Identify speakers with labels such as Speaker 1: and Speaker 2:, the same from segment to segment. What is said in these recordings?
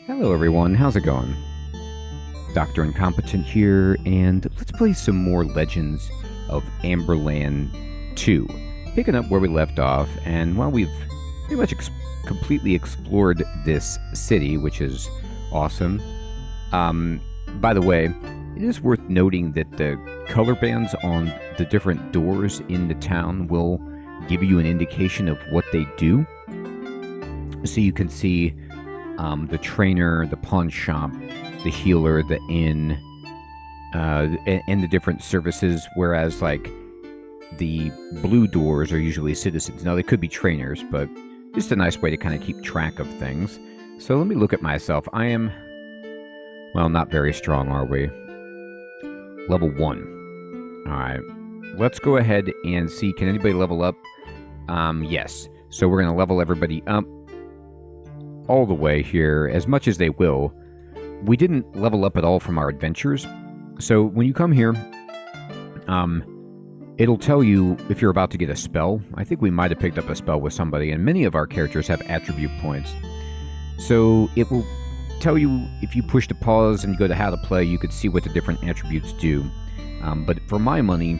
Speaker 1: Hello everyone, how's it going? Dr. Incompetent here, and let's play some more Legends of Amberland II. Picking up where we left off, and while we've pretty much completely explored this city, which is awesome. By the way, it is worth noting that the color bands on the different doors in the town will give you an indication of what they do. So you can see the trainer, the pawn shop, the healer, the inn, and the different services, whereas like the blue doors are usually citizens. Now they could be trainers, but just a nice way to kind of keep track of things. So let me look at myself. I am, well, not very strong, are we? Level 1. Alright, let's go ahead and see, can anybody level up? Yes. So we're going to level everybody up all the way here, as much as they will. We didn't level up at all from our adventures. So when you come here, it'll tell you if you're about to get a spell. I think we might have picked up a spell with somebody, and many of our characters have attribute points. So it will tell you if you push to pause and you go to how to play, you could see what the different attributes do. But for my money,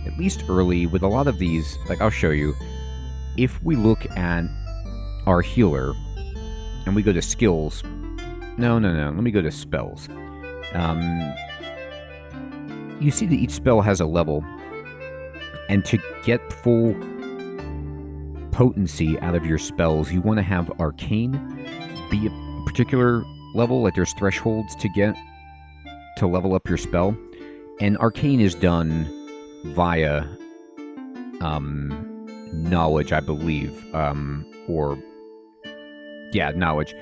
Speaker 1: at least early, with a lot of these, like I'll show you, if we look at our healer, and we go to skills. No. Let me go to spells. You see that each spell has a level. And to get full potency out of your spells, you want to have Arcane be a particular level. Like there's thresholds to get to level up your spell. And Arcane is done via knowledge, I believe. Yeah, knowledge.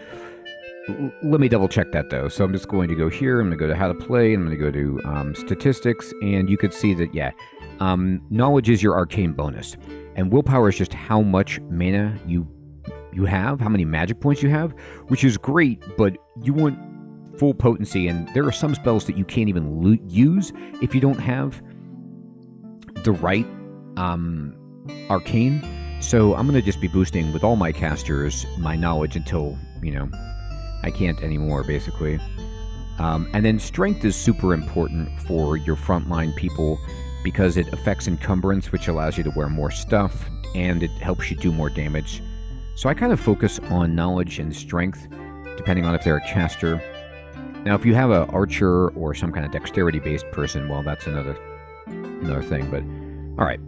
Speaker 1: Let me double check that though. So I'm just going to go here. I'm going to go to how to play. I'm going to go to statistics, and you could see that, yeah, knowledge is your arcane bonus, and willpower is just how much mana you have, how many magic points you have, which is great. But you want full potency, and there are some spells that you can't even use if you don't have the right arcane. So I'm going to just be boosting with all my casters my knowledge until, I can't anymore, basically. And then strength is super important for your frontline people because it affects encumbrance, which allows you to wear more stuff, and it helps you do more damage. So I kind of focus on knowledge and strength, depending on if they're a caster. Now, if you have an archer or some kind of dexterity-based person, well, that's another thing. But, all right.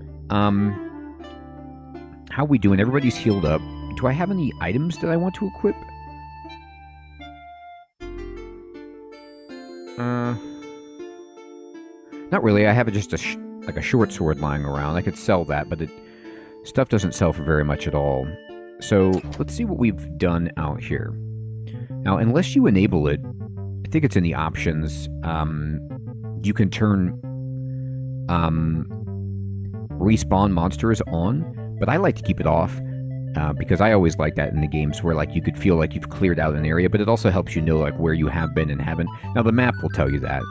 Speaker 1: How we doing? Everybody's healed up. Do I have any items that I want to equip? Not really. I have just like a short sword lying around. I could sell that, but stuff doesn't sell for very much at all. So let's see what we've done out here. Now, unless you enable it, I think it's in the options. You can turn respawn monsters on, but I like to keep it off because I always like that in the games where like you could feel like you've cleared out an area, but it also helps you know like where you have been and haven't. Now the map will tell you that.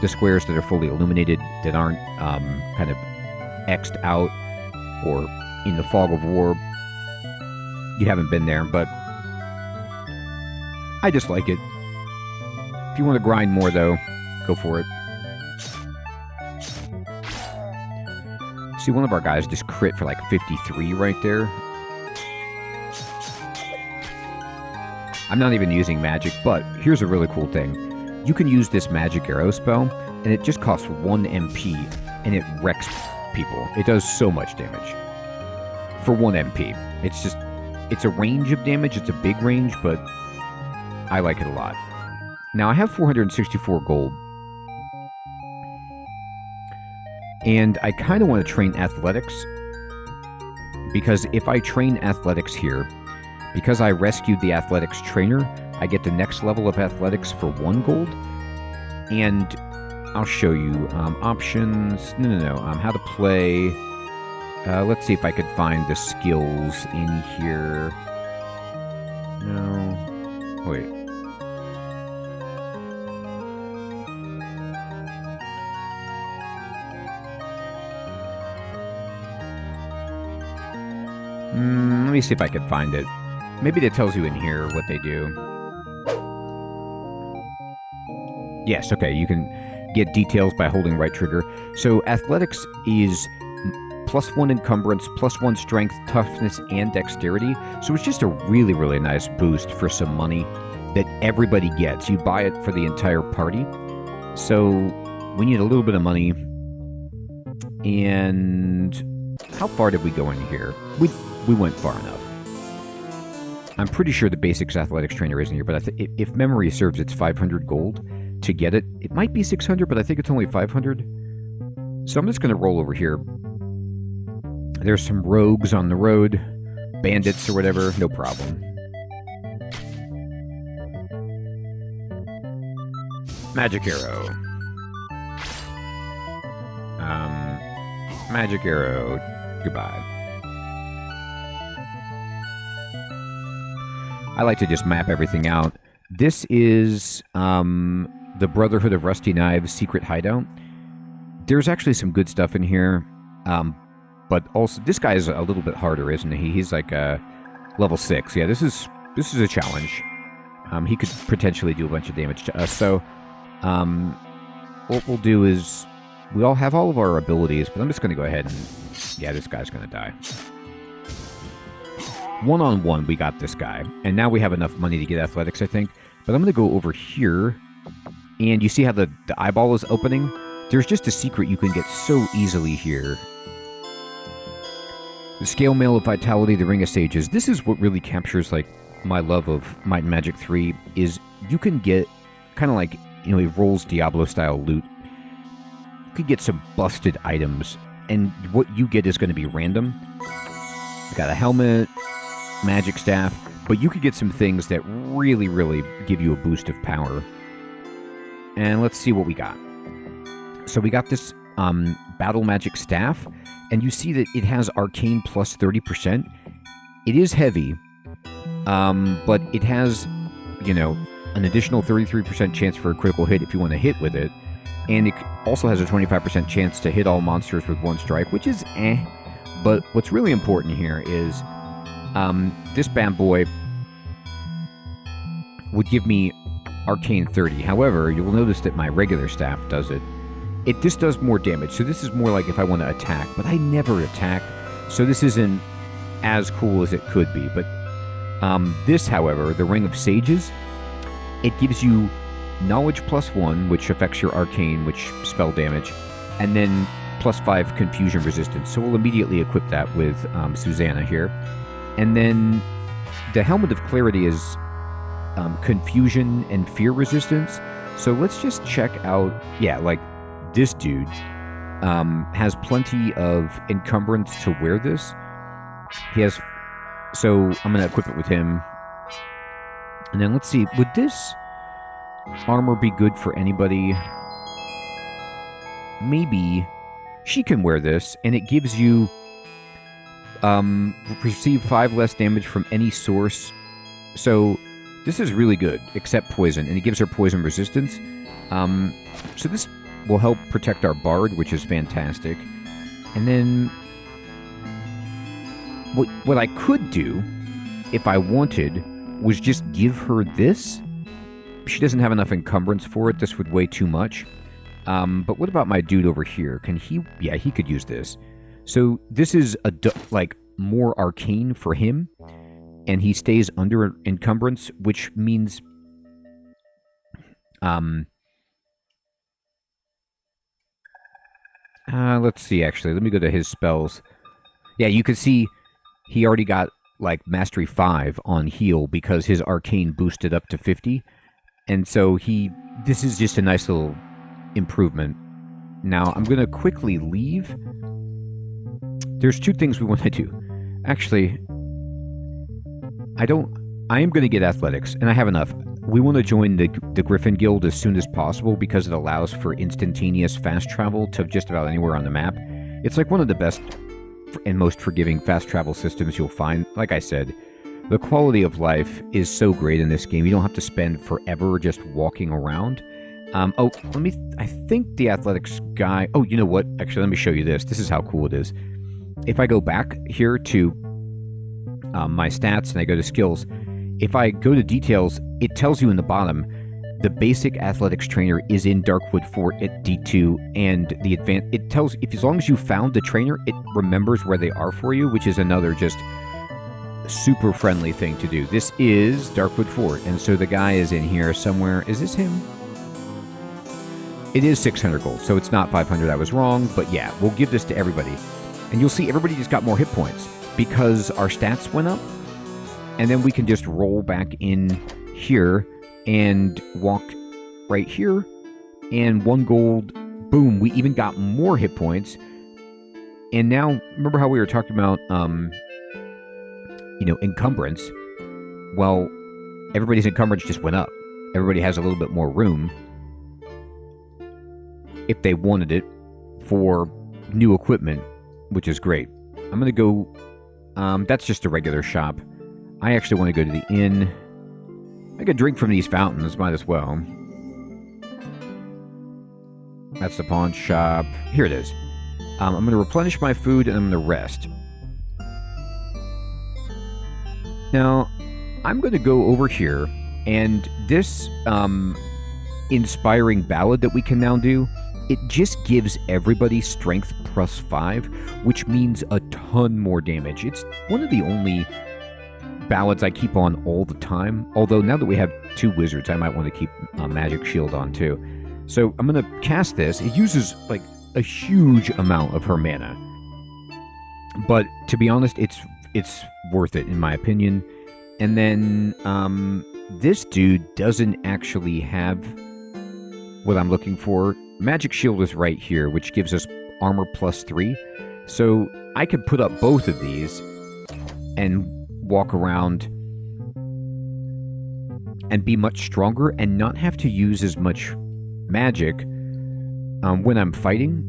Speaker 1: The squares that are fully illuminated, that aren't kind of X'd out or in the fog of war, you haven't been there, but I just like it. If you want to grind more though, go for it. See, one of our guys just crit for like 53 right there. I'm not even using magic, but here's a really cool thing. You can use this magic arrow spell, and it just costs 1 MP, and it wrecks people. It does so much damage. For 1 MP. It's a range of damage. It's a big range, but I like it a lot. Now, I have 464 gold. And I kind of want to train athletics, because if I train athletics here, because I rescued the athletics trainer, I get the next level of athletics for 1 gold. And I'll show you options. No. How to play. Let's see if I could find the skills in here. No. Wait. Let me see if I can find it. Maybe it tells you in here what they do. Yes, okay, you can get details by holding right trigger. So athletics is +1 encumbrance, +1 strength, toughness, and dexterity. So it's just a really, really nice boost for some money that everybody gets. You buy it for the entire party. So we need a little bit of money. And how far did we go in here? We went far enough. I'm pretty sure the basics athletics trainer isn't here, but if memory serves, it's 500 gold to get it. It might be 600, but I think it's only 500. So I'm just going to roll over here. There's some rogues on the road, bandits or whatever, no problem. Magic arrow. Magic arrow. Goodbye. I like to just map everything out. This is the Brotherhood of Rusty Knives secret hideout. There's actually some good stuff in here, but also this guy is a little bit harder, isn't he? He's like level 6. Yeah, this is a challenge. He could potentially do a bunch of damage to us. So what we'll do is we all have all of our abilities, but I'm just going to go ahead and yeah, this guy's going to die. One-on-one, we got this guy. And now we have enough money to get athletics, I think. But I'm going to go over here. And you see how the eyeball is opening? There's just a secret you can get so easily here. The Scale Mail of Vitality, the Ring of Sages. This is what really captures, like, my love of Might and Magic 3, is you can get, kind of like, you know, it rolls Diablo-style loot. You could get some busted items. And what you get is going to be random. You got a helmet, magic staff, but you could get some things that really, really give you a boost of power. And let's see what we got. So we got this battle magic staff, and you see that it has arcane plus 30%. It is heavy, but it has, you know, an additional 33% chance for a critical hit if you want to hit with it. And it also has a 25% chance to hit all monsters with one strike, which is eh. But what's really important here is this bad boy would give me arcane 30. However, you will notice that my regular staff does it. This does more damage, so this is more like if I want to attack, but I never attack, so this isn't as cool as it could be. But this, however, the Ring of Sages, it gives you knowledge +1, which affects your arcane, which spell damage, and then +5 confusion resistance. So we'll immediately equip that with Susanna here. And then the Helmet of Clarity is confusion and fear resistance. So let's just check out, yeah, like this dude has plenty of encumbrance to wear this. He has, so I'm going to equip it with him. And then let's see, would this armor be good for anybody? Maybe. She can wear this, and it gives you receive 5 less damage from any source. So this is really good, except poison, and it gives her poison resistance. So this will help protect our bard, which is fantastic. And then what I could do, if I wanted, was just give her this. She doesn't have enough encumbrance for it. This would weigh too much. But what about my dude over here? Can he? Yeah, he could use this. So this is like more arcane for him, and he stays under encumbrance, which means let's see. Actually, let me go to his spells. Yeah, you can see he already got like Mastery 5 on heal because his arcane boosted up to 50, and so this is just a nice little improvement. Now, I'm going to quickly leave. There's 2 things we want to do. Actually, I am going to get athletics, and I have enough. We want to join the Griffin Guild as soon as possible because it allows for instantaneous fast travel to just about anywhere on the map. It's like one of the best and most forgiving fast travel systems you'll find. Like I said, the quality of life is so great in this game. You don't have to spend forever just walking around. I think the athletics guy... Oh, you know what? Actually, let me show you this. This is how cool it is. If I go back here to my stats and I go to skills, if I go to details, it tells you in the bottom the basic athletics trainer is in Darkwood Fort at D2, and the it tells, if as long as you found the trainer, it remembers where they are for you, which is another just super friendly thing to do. This is Darkwood Fort, and so the guy is in here somewhere. Is this him? It is 600 gold, so it's not 500. I was wrong, but yeah, we'll give this to everybody. And you'll see everybody just got more hit points because our stats went up. And then we can just roll back in here and walk right here. And 1 gold, boom, we even got more hit points. And now, remember how we were talking about, encumbrance? Well, everybody's encumbrance just went up. Everybody has a little bit more room if they wanted it for new equipment, which is great. I'm going to go... that's just a regular shop. I actually want to go to the inn. I could drink from these fountains, might as well. That's the pawn shop. Here it is. I'm going to replenish my food and I'm going to rest. Now, I'm going to go over here, and this inspiring ballad that we can now do, it just gives everybody strength +5, which means a ton more damage. It's one of the only ballads I keep on all the time. Although now that we have 2 wizards, I might want to keep Magic Shield on too. So I'm going to cast this. It uses like a huge amount of her mana. But to be honest, it's worth it in my opinion. And then this dude doesn't actually have what I'm looking for. Magic Shield is right here, which gives us armor +3. So I could put up both of these and walk around and be much stronger and not have to use as much magic when I'm fighting,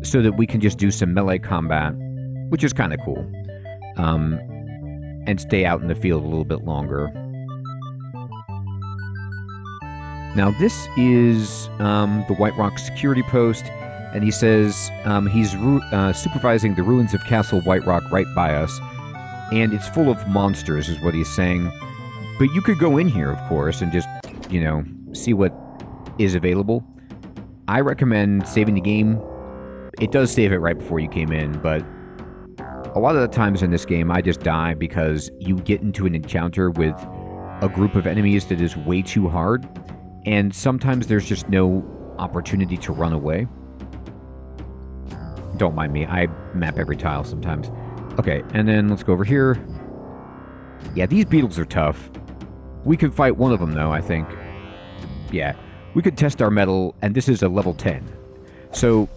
Speaker 1: so that we can just do some melee combat, which is kind of cool, and stay out in the field a little bit longer. Now, this is the White Rock security post, and he says he's supervising the ruins of Castle White Rock right by us, and it's full of monsters, is what he's saying. But you could go in here, of course, and just, see what is available. I recommend saving the game. It does save it right before you came in, but a lot of the times in this game, I just die because you get into an encounter with a group of enemies that is way too hard, and sometimes there's just no opportunity to run away. Don't mind me, I map every tile sometimes. Okay, and then let's go over here. Yeah, these beetles are tough. We could fight one of them, though, I think. Yeah, we could test our metal, and this is a level 10. So,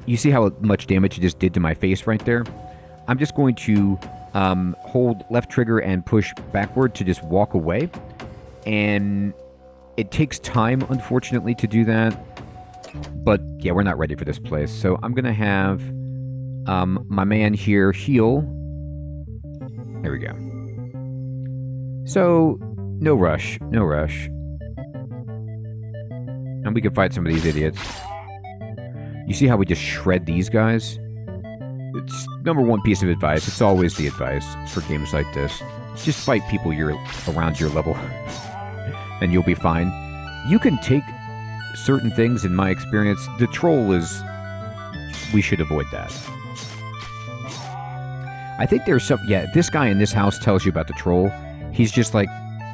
Speaker 1: you see how much damage it just did to my face right there? I'm just going to hold left trigger and push backward to just walk away. And it takes time, unfortunately, to do that. But, yeah, we're not ready for this place. So I'm going to have my man here heal. There we go. So, no rush. No rush. And we can fight some of these idiots. You see how we just shred these guys? It's #1 piece of advice. It's always the advice for games like this. Just fight people around your level. And you'll be fine. You can take certain things, in my experience. The troll is... we should avoid that. I think there's some... yeah, this guy in this house tells you about the troll. He's just like,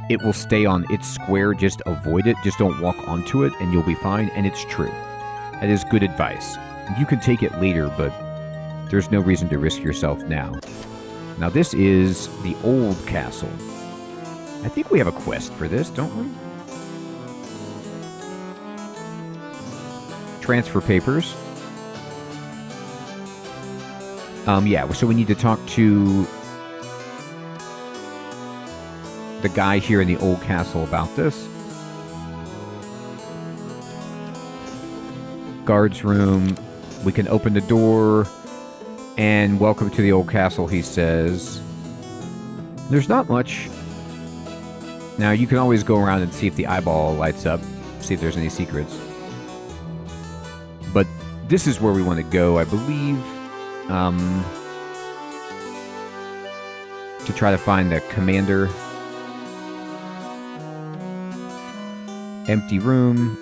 Speaker 1: it will stay on its square, just avoid it. Just don't walk onto it, and you'll be fine. And it's true. That is good advice. You can take it later, but there's no reason to risk yourself now. Now, this is the old castle. I think we have a quest for this, don't we? Transfer papers. Yeah, so we need to talk to the guy here in the old castle about this. Guard's room. We can open the door. And welcome to the old castle, he says. There's not much. Now, you can always go around and see if the eyeball lights up. See if there's any secrets. But this is where we want to go, I believe. To try to find the commander. Empty room.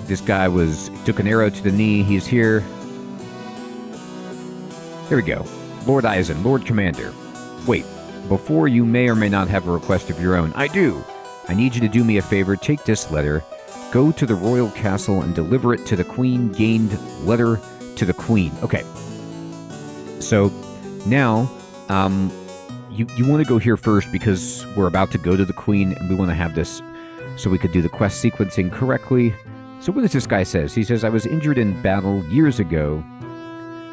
Speaker 1: This guy took an arrow to the knee. He's here. Here we go. Lord Eisen, Lord Commander. Wait, before you may or may not have a request of your own. I do. I need you to do me a favor. Take this letter. Go to the royal castle and deliver it to the queen. Gained letter to the queen. Okay. So, now, you want to go here first because we're about to go to the queen and we want to have this so we could do the quest sequencing correctly. So what does this guy say? He says, I was injured in battle years ago,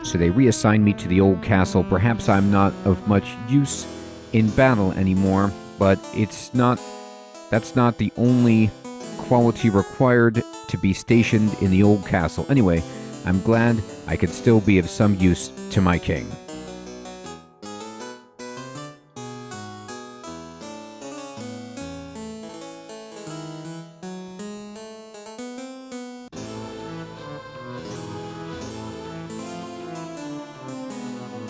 Speaker 1: so they reassigned me to the old castle. Perhaps I'm not of much use in battle anymore, but that's not the only quality required to be stationed in the old castle. Anyway, I'm glad I could still be of some use to my king.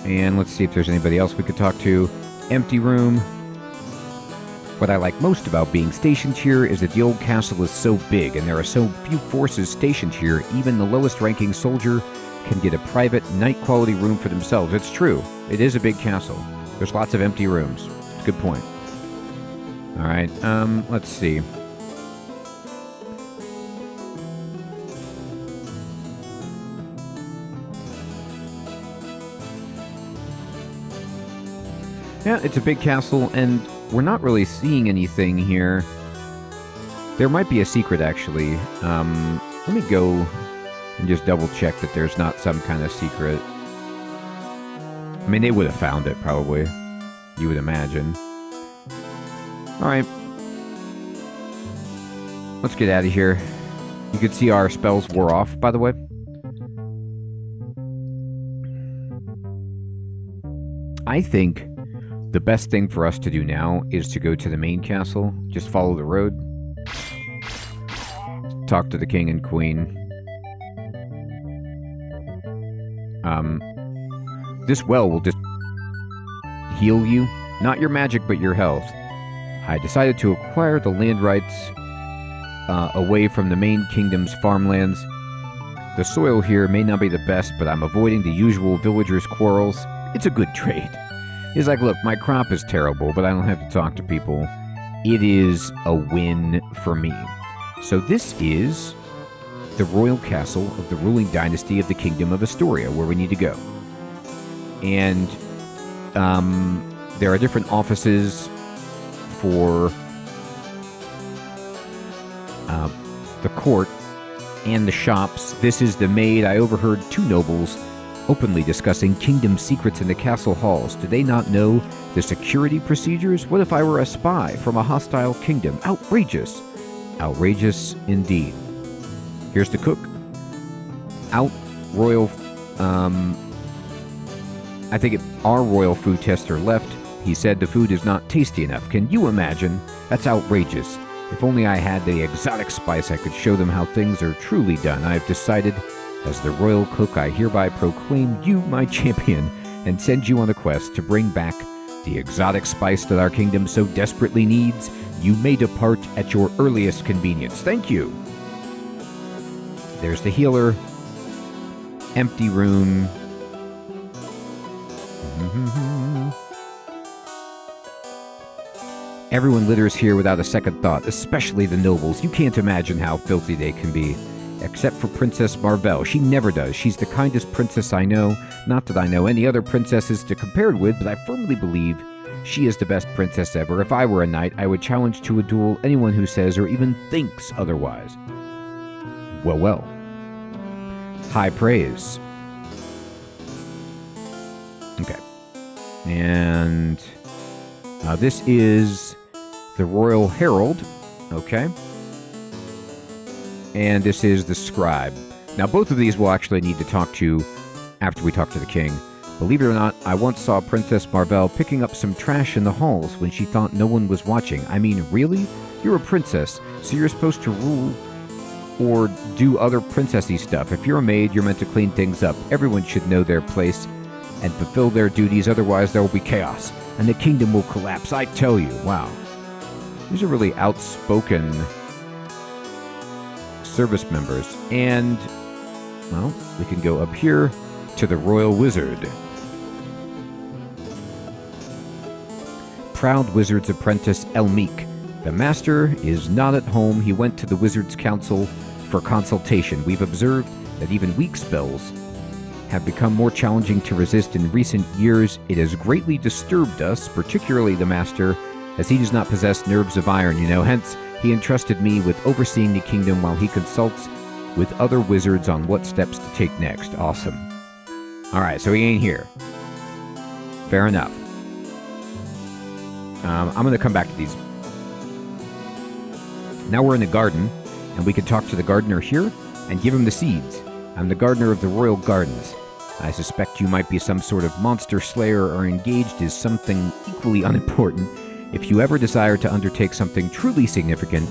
Speaker 1: And let's see if there's anybody else we could talk to. Empty room. What I like most about being stationed here is that the old castle is so big and there are so few forces stationed here, even the lowest ranking soldier can get a private night quality room for themselves. It's true. It is a big castle. There's lots of empty rooms. It's a good point. Alright, let's see. Yeah, it's a big castle, and we're not really seeing anything here. There might be a secret, actually. Let me go and just double-check that there's not some kind of secret. I mean, they would have found it, probably. You would imagine. Alright. Let's get out of here. You can see our spells wore off, by the way. I think the best thing for us to do now is to go to the main castle. Just follow the road. Talk to the king and queen. This well will just heal you. Not your magic, but your health. I decided to acquire the land rights away from the main kingdom's farmlands. The soil here may not be the best, but I'm avoiding the usual villagers' quarrels. It's a good trade. He's like, look, my crop is terrible, but I don't have to talk to people. It is a win for me. So this is the royal castle of the ruling dynasty of the Kingdom of Astoria, where we need to go. And there are different offices for the court and the shops. This is the maid. I overheard two nobles openly discussing kingdom secrets in the castle halls. Do they not know the security procedures? What if I were a spy from a hostile kingdom? Outrageous. Outrageous indeed. Here's the cook. I think our royal food tester left. He said the food is not tasty enough. Can you imagine? That's outrageous. If only I had the exotic spice, I could show them how things are truly done. I have decided, as the royal cook, I hereby proclaim you my champion and send you on a quest to bring back the exotic spice that our kingdom so desperately needs. You may depart at your earliest convenience. Thank you. There's the healer. Empty room. Everyone litters here without a second thought, especially the nobles. You can't imagine how filthy they can be. Except for Princess Marvell. She never does. She's the kindest princess I know. Not that I know any other princesses to compare it with, but I firmly believe she is the best princess ever. If I were a knight, I would challenge to a duel anyone who says or even thinks otherwise. Well, well. High praise. Okay. And this is the Royal Herald. Okay. And this is the scribe. Now, both of these we'll actually need to talk to after we talk to the king. Believe it or not, I once saw Princess Marvell picking up some trash in the halls when she thought no one was watching. I mean, really? You're a princess, so you're supposed to rule or do other princessy stuff. If you're a maid, you're meant to clean things up. Everyone should know their place and fulfill their duties, otherwise there will be chaos, and the kingdom will collapse, I tell you. Wow. These are really outspoken service members. And, well, we can go up here to the Royal Wizard. Proud Wizard's apprentice Elmeek. The master is not at home. He went to the Wizard's Council for consultation. We've observed that even weak spells have become more challenging to resist in recent years. It has greatly disturbed us, particularly the master, as he does not possess nerves of iron, hence he entrusted me with overseeing the kingdom while he consults with other wizards on what steps to take next. Awesome. Alright, so he ain't here. Fair enough. I'm going to come back to these. Now we're in the garden, and we can talk to the gardener here and give him the seeds. I'm the gardener of the Royal Gardens. I suspect you might be some sort of monster slayer or engaged in something equally unimportant. If you ever desire to undertake something truly significant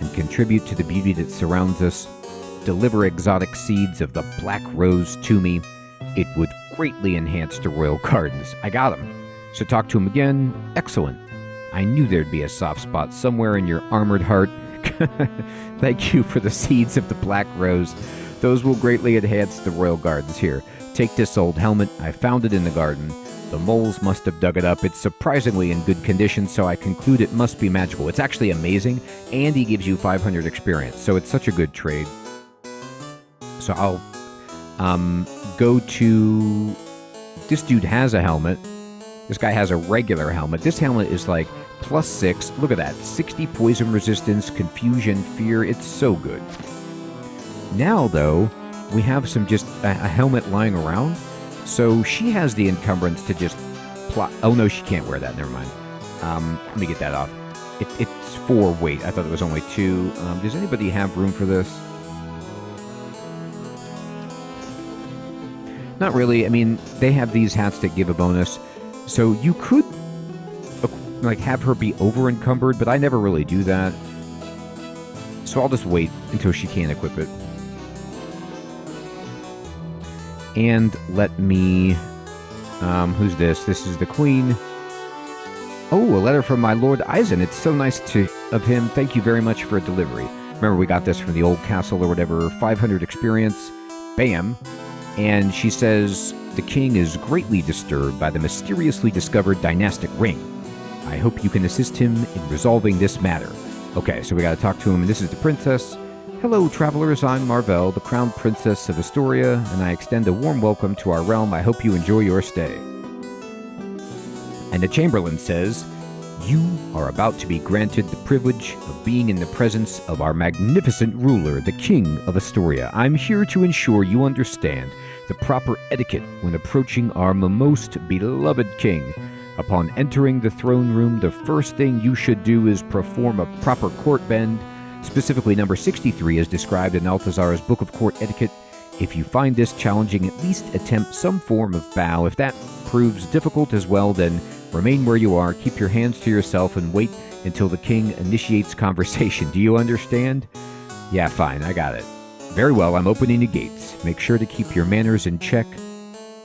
Speaker 1: and contribute to the beauty that surrounds us, deliver exotic seeds of the black rose to me. It would greatly enhance the Royal Gardens. I got him. So talk to him again. Excellent. I knew there'd be a soft spot somewhere in your armored heart. Thank you for the seeds of the black rose. Those will greatly enhance the Royal Gardens here. Take this old helmet. I found it in the garden. The moles must have dug it up. It's surprisingly in good condition, so I conclude it must be magical. It's actually amazing, and he gives you 500 experience, so it's such a good trade. So I'll go to... This dude has a helmet. This guy has a regular helmet. This helmet is like +6. Look at that. 60 poison resistance, confusion, fear. It's so good. Now, though, we have some just a helmet lying around. So she has the encumbrance to just plot. Oh, no, she can't wear that. Never mind. Let me get that off. It's 4 weight. I thought it was only 2. Does anybody have room for this? Not really. I mean, they have these hats that give a bonus. So you could, like, have her be over-encumbered, but I never really do that. So I'll just wait until she can't equip it. And let me... who's this? This is the Queen. Oh, a letter from my Lord Eisen. It's so nice of him. Thank you very much for a delivery. Remember, we got this from the old castle or whatever. 500 experience. Bam. And she says, the king is greatly disturbed by the mysteriously discovered dynastic ring. I hope you can assist him in resolving this matter. Okay, so we gotta talk to him, and this is the princess. Hello, travelers. I'm Marvell, the crown princess of Astoria, and I extend a warm welcome to our realm. I hope you enjoy your stay. And the Chamberlain says, you are about to be granted the privilege of being in the presence of our magnificent ruler, the King of Astoria. I'm here to ensure you understand the proper etiquette when approaching our most beloved king. Upon entering the throne room, the first thing you should do is perform a proper court bend, specifically number 63 as described in Altazar's Book of Court Etiquette. If you find this challenging, at least attempt some form of bow. If that proves difficult as well, then remain where you are, keep your hands to yourself, and wait until the king initiates conversation. Do you understand? Yeah, fine, I got it. Very well, I'm opening the gates. Make sure to keep your manners in check.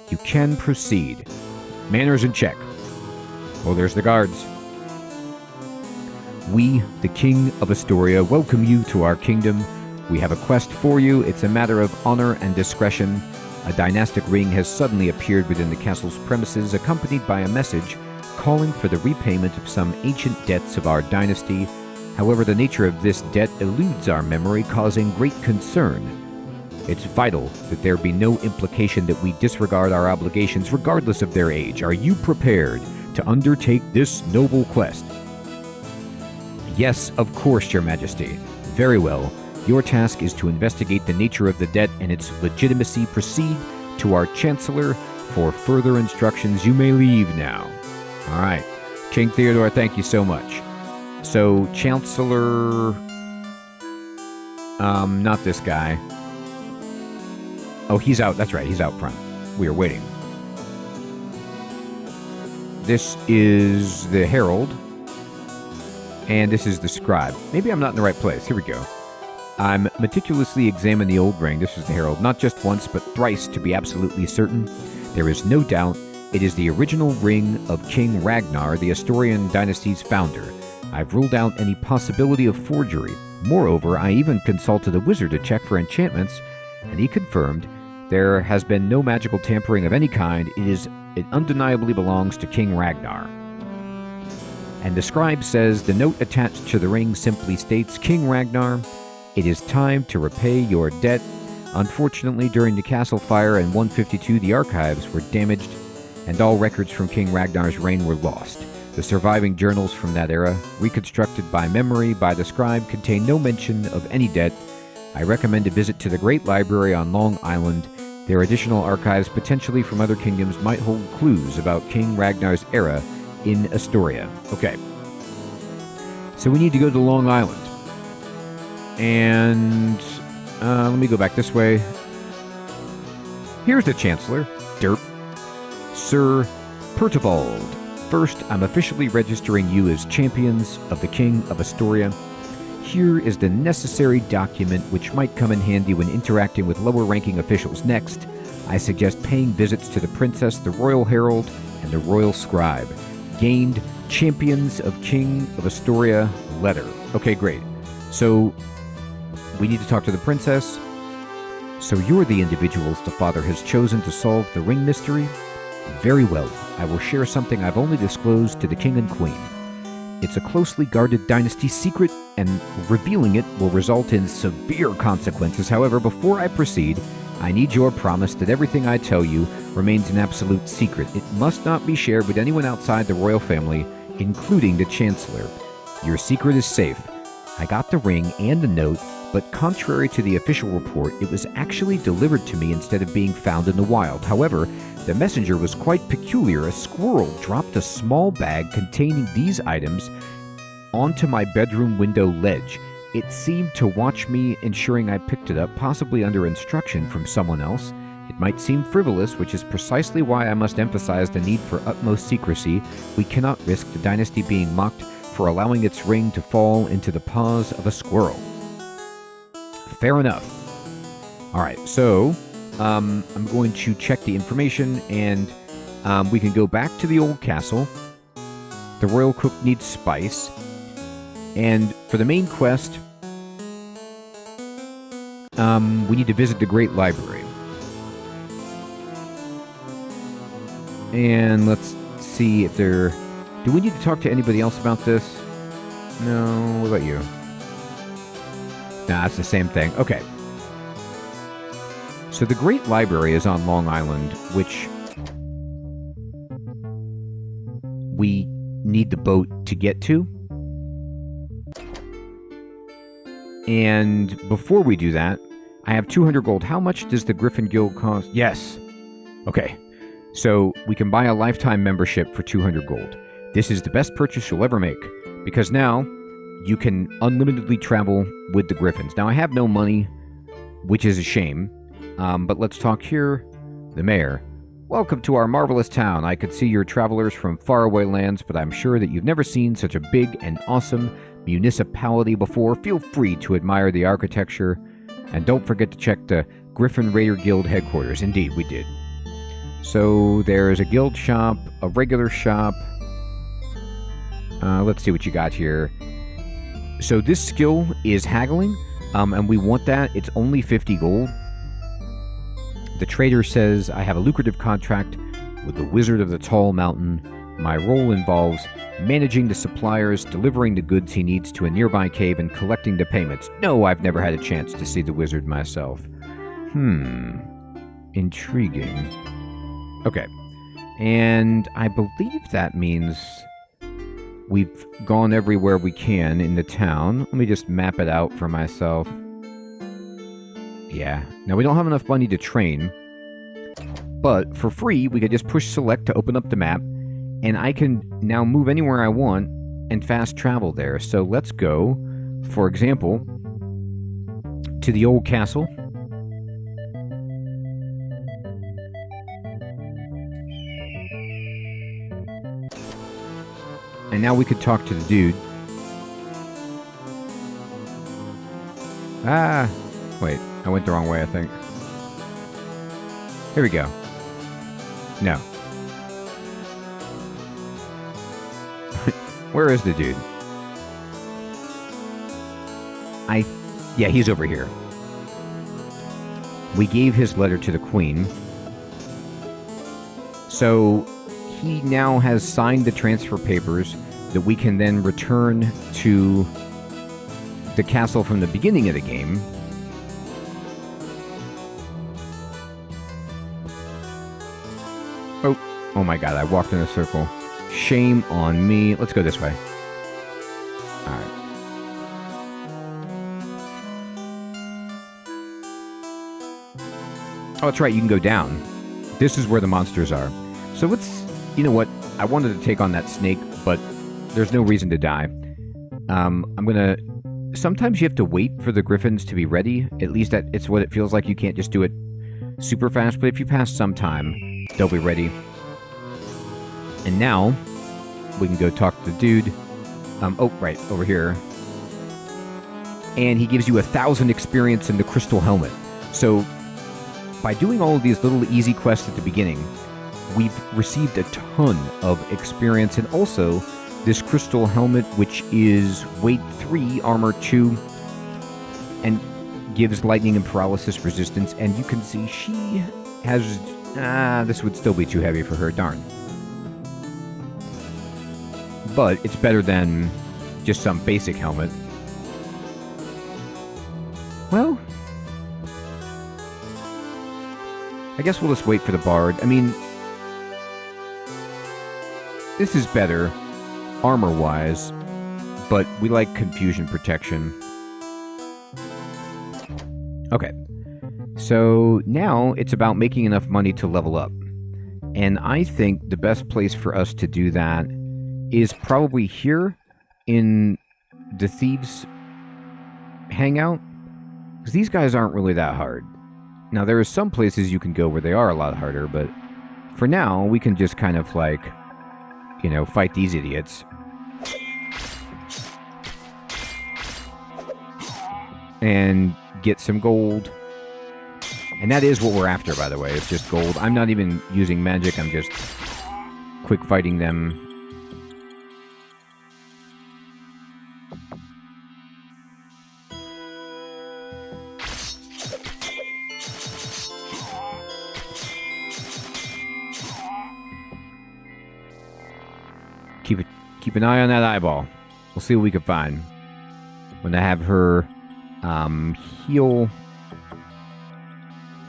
Speaker 1: You can proceed. Manners in check. Oh, there's the guards. We, the King of Astoria, welcome you to our kingdom. We have a quest for you. It's a matter of honor and discretion. A dynastic ring has suddenly appeared within the castle's premises, accompanied by a message calling for the repayment of some ancient debts of our dynasty. However, the nature of this debt eludes our memory, causing great concern. It's vital that there be no implication that we disregard our obligations regardless of their age. Are you prepared to undertake this noble quest? Yes, of course, Your Majesty. Very well. Your task is to investigate the nature of the debt and its legitimacy. Proceed to our Chancellor for further instructions. You may leave now. All right. King Theodore, thank you so much. So, Chancellor... not this guy. Oh, he's out. That's right. He's out front. We are waiting. This is the Herald. And this is the Scribe. Maybe I'm not in the right place. Here we go. I'm meticulously examine the old ring. This is the Herald. Not just once, but thrice to be absolutely certain. There is no doubt it is the original ring of King Ragnar, the Astorian dynasty's founder. I've ruled out any possibility of forgery. Moreover, I even consulted a wizard to check for enchantments, and he confirmed there has been no magical tampering of any kind. It undeniably belongs to King Ragnar. And the scribe says the note attached to the ring simply states, King Ragnar, it is time to repay your debt. Unfortunately, during the castle fire in 152, the archives were damaged, and all records from King Ragnar's reign were lost. The surviving journals from that era, reconstructed by memory by the scribe, contain no mention of any debt. I recommend a visit to the Great Library on Long Island. Their additional archives, potentially from other kingdoms, might hold clues about King Ragnar's era in Astoria. Okay. So we need to go to Long Island. And let me go back this way. Here's the Chancellor. Derp. Sir Pertibald. First, I'm officially registering you as champions of the King of Astoria. Here is the necessary document which might come in handy when interacting with lower-ranking officials. Next, I suggest paying visits to the Princess, the Royal Herald, and the Royal Scribe. Gained Champions of King of Astoria letter. Okay, great. So, we need to talk to the Princess. So you're the individuals the father has chosen to solve the ring mystery? Very well. I will share something I've only disclosed to the King and Queen. It's a closely guarded dynasty secret, and revealing it will result in severe consequences. However, before I proceed, I need your promise that everything I tell you remains an absolute secret. It must not be shared with anyone outside the royal family, including the Chancellor. Your secret is safe. I got the ring and the note, but contrary to the official report, it was actually delivered to me instead of being found in the wild. However, the messenger was quite peculiar. A squirrel dropped a small bag containing these items onto my bedroom window ledge. It seemed to watch me, ensuring I picked it up, possibly under instruction from someone else. It might seem frivolous, which is precisely why I must emphasize the need for utmost secrecy. We cannot risk the dynasty being mocked for allowing its ring to fall into the paws of a squirrel. Fair enough. Alright, so I'm going to check the information, and we can go back to the old castle. The royal cook needs spice. And for the main quest, we need to visit the Great Library. And let's see if there... Do we need to talk to anybody else about this? No, what about you? Nah, it's the same thing. Okay. So the Great Library is on Long Island, which we need the boat to get to. And before we do that, I have 200 gold. How much does the Griffin Guild cost? Yes. Okay. So we can buy a lifetime membership for 200 gold. This is the best purchase you'll ever make, because now you can unlimitedly travel with the Griffins. Now, I have no money, which is a shame, but let's talk here. The mayor. Welcome to our marvelous town. I could see you're travelers from faraway lands, but I'm sure that you've never seen such a big and awesome municipality before. Feel free to admire the architecture, and don't forget to check the Griffin Raider Guild headquarters. Indeed, we did. So there's a guild shop, a regular shop. Let's see what you got here. So this skill is haggling, and we want that. It's only 50 gold. The trader says, I have a lucrative contract with the Wizard of the Tall Mountain. My role involves managing the suppliers, delivering the goods he needs to a nearby cave, and collecting the payments. No, I've never had a chance to see the wizard myself. Intriguing. Okay. And I believe that means we've gone everywhere we can in the town. Let me just map it out for myself. Yeah. Now, we don't have enough money to train, but for free, we could just push select to open up the map, and I can now move anywhere I want and fast travel there. So let's go, for example, to the old castle. And now we could talk to the dude. Ah, wait, I went the wrong way, I think. Here we go. No. Where is the dude? Yeah, he's over here. We gave his letter to the Queen. So he now has signed the transfer papers that we can then return to the castle from the beginning of the game. Oh my god, I walked in a circle. Shame on me. Let's go this way. Alright. Oh, that's right, you can go down. This is where the monsters are. So let's... You know what? I wanted to take on that snake, but there's no reason to die. I'm gonna... Sometimes you have to wait for the griffins to be ready. At least it's what it feels like. You can't just do it super fast, but if you pass some time, they'll be ready. And now, we can go talk to the dude. Oh, right, over here. And he gives you 1,000 experience in the crystal helmet. So, by doing all of these little easy quests at the beginning, we've received a ton of experience. And also, this crystal helmet, which is weight 3, armor 2, and gives lightning and paralysis resistance. And you can see she has... this would still be too heavy for her, darn. But it's better than just some basic helmet. Well, I guess we'll just wait for the bard. I mean, this is better, armor-wise, but we like confusion protection. Okay, so now it's about making enough money to level up. And I think the best place for us to do that is probably here in the Thieves' hangout. Because these guys aren't really that hard. Now, there are some places you can go where they are a lot harder, but for now, we can just kind of like, you know, fight these idiots. And get some gold. And that is what we're after, by the way. It's just gold. I'm not even using magic. I'm just quick fighting them. Keep an eye on that eyeball. We'll see what we can find. I'm gonna have her heal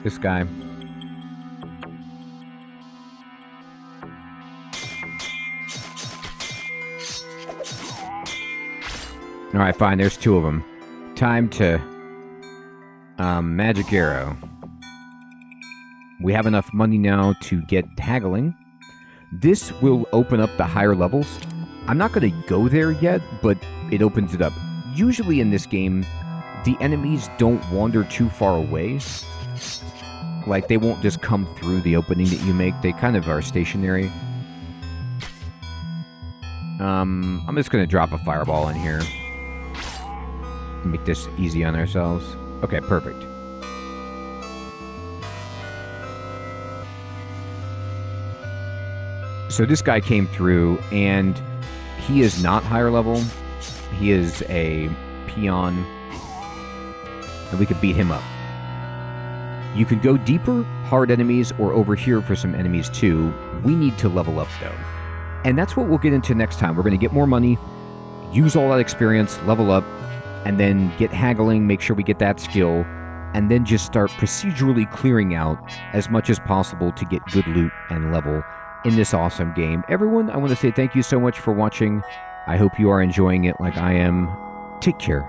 Speaker 1: this guy. Alright, fine. There's 2 of them. Time to magic arrow. We have enough money now to get haggling. This will open up the higher levels. I'm not going to go there yet, but it opens it up. Usually in this game, the enemies don't wander too far away. Like, they won't just come through the opening that you make. They kind of are stationary. I'm just going to drop a fireball in here. Make this easy on ourselves. Okay, perfect. So this guy came through, and he is not higher level. He is a peon, and we could beat him up. You could go deeper, hard enemies, or over here for some enemies too. We need to level up, though. And that's what we'll get into next time. We're going to get more money, use all that experience, level up, and then get haggling, make sure we get that skill, and then just start procedurally clearing out as much as possible to get good loot and level in this awesome game. Everyone, I want to say thank you so much for watching. I hope you are enjoying it like I am. Take care.